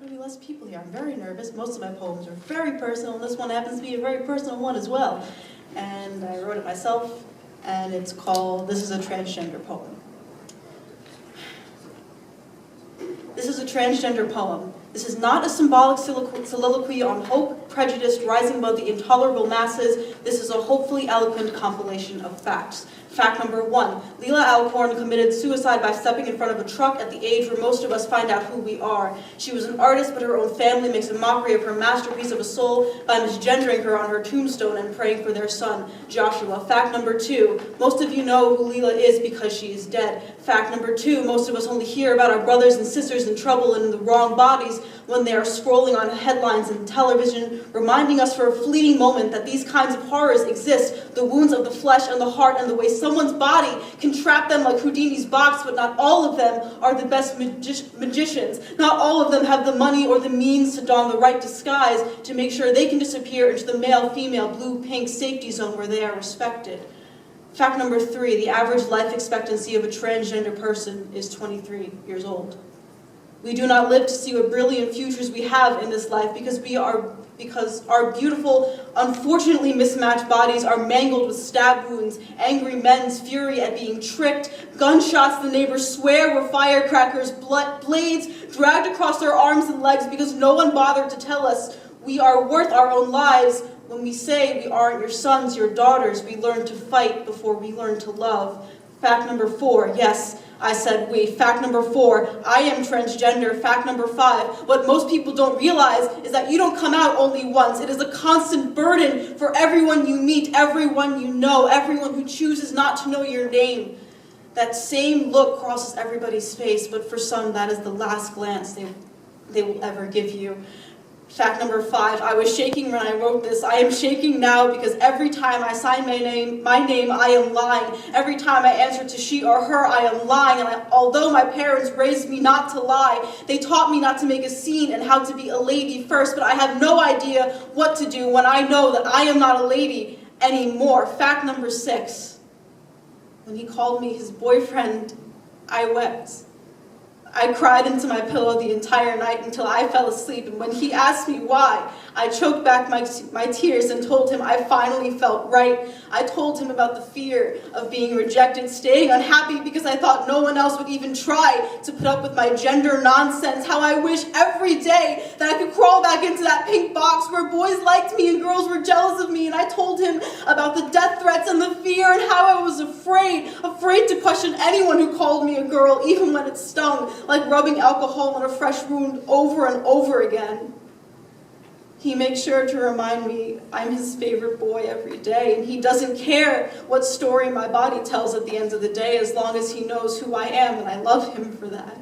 going to be less people here. I'm very nervous. Most of my poems are very personal, and this one happens to be a very personal one as well. And I wrote it myself, and it's called This is a Transgender Poem. This is a transgender poem. This is not a symbolic soliloquy on hope, prejudice, rising above the intolerable masses. This is a hopefully eloquent compilation of facts. Fact number 1, Leila Alcorn committed suicide by stepping in front of a truck at the age where most of us find out who we are. She was an artist, but her own family makes a mockery of her masterpiece of a soul by misgendering her on her tombstone and praying for their son, Joshua. Fact number 2, most of you know who Leila is because she is dead. Fact number 2, most of us only hear about our brothers and sisters in trouble and in the wrong bodies when they are scrolling on headlines and television, reminding us for a fleeting moment that these kinds of horrors exist, the wounds of the flesh and the heart and the way someone's body can trap them like Houdini's box, but not all of them are the best magicians. Not all of them have the money or the means to don the right disguise to make sure they can disappear into the male-female blue-pink safety zone where they are respected. Fact number 3, the average life expectancy of a transgender person is 23 years old. We do not live to see what brilliant futures we have in this life because our beautiful, unfortunately mismatched bodies are mangled with stab wounds, angry men's fury at being tricked, gunshots the neighbors swear were firecrackers, blades dragged across our arms and legs because no one bothered to tell us we are worth our own lives. When we say we aren't your sons, your daughters, we learn to fight before we learn to love. Fact number 4, yes, I said we. Fact number 4, I am transgender. Fact number 5, what most people don't realize is that you don't come out only once. It is a constant burden for everyone you meet, everyone you know, everyone who chooses not to know your name. That same look crosses everybody's face, but for some that is the last glance they will ever give you. Fact number 5, I was shaking when I wrote this. I am shaking now because every time I sign my name, I am lying. Every time I answer to she or her, I am lying. And although my parents raised me not to lie, they taught me not to make a scene and how to be a lady first, but I have no idea what to do when I know that I am not a lady anymore. Fact number 6, when he called me his boyfriend, I wept. I cried into my pillow the entire night until I fell asleep, and when he asked me why, I choked back my tears and told him I finally felt right. I told him about the fear of being rejected, staying unhappy because I thought no one else would even try to put up with my gender nonsense, how I wish every day that I could crawl back into that pink box where boys liked me and girls were jealous of me, and I told him about the death threats and the fear and how I was afraid to question anyone who called me a girl, even when it stung, like rubbing alcohol on a fresh wound over and over again. He makes sure to remind me I'm his favorite boy every day, and he doesn't care what story my body tells at the end of the day as long as he knows who I am, and I love him for that.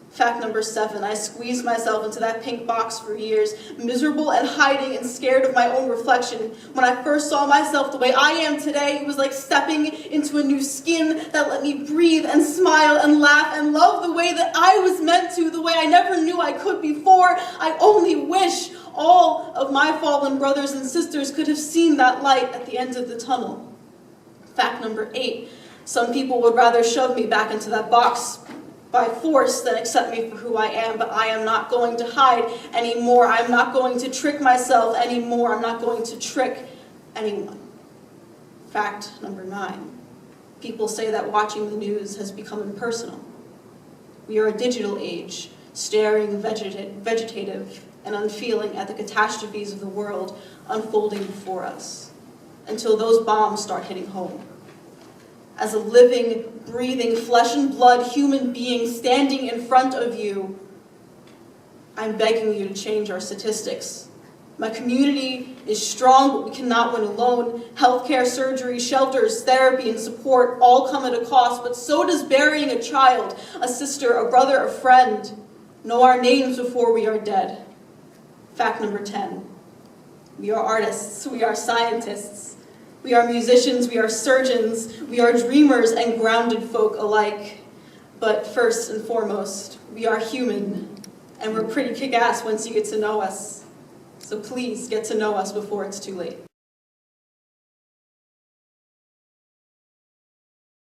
Fact number 7, I squeezed myself into that pink box for years, miserable and hiding and scared of my own reflection. When I first saw myself the way I am today, it was like stepping into a new skin that let me breathe and smile and laugh and love the way that I was meant to, the way I never knew I could before. I only wish all of my fallen brothers and sisters could have seen that light at the end of the tunnel. Fact number 8, some people would rather shove me back into that box by force than accept me for who I am, but I am not going to hide anymore. I'm not going to trick myself anymore. I'm not going to trick anyone. Fact number 9, people say that watching the news has become impersonal. We are a digital age, staring vegetative and unfeeling at the catastrophes of the world unfolding before us, until those bombs start hitting home. As a living, breathing, flesh and blood human being standing in front of you, I'm begging you to change our statistics. My community is strong, but we cannot win alone. Healthcare, surgery, shelters, therapy, and support all come at a cost, but so does burying a child, a sister, a brother, a friend. Know our names before we are dead. Fact number 10, we are artists, we are scientists. We are musicians, we are surgeons, we are dreamers and grounded folk alike. But first and foremost, we are human, and we're pretty kick-ass once you get to know us. So please get to know us before it's too late.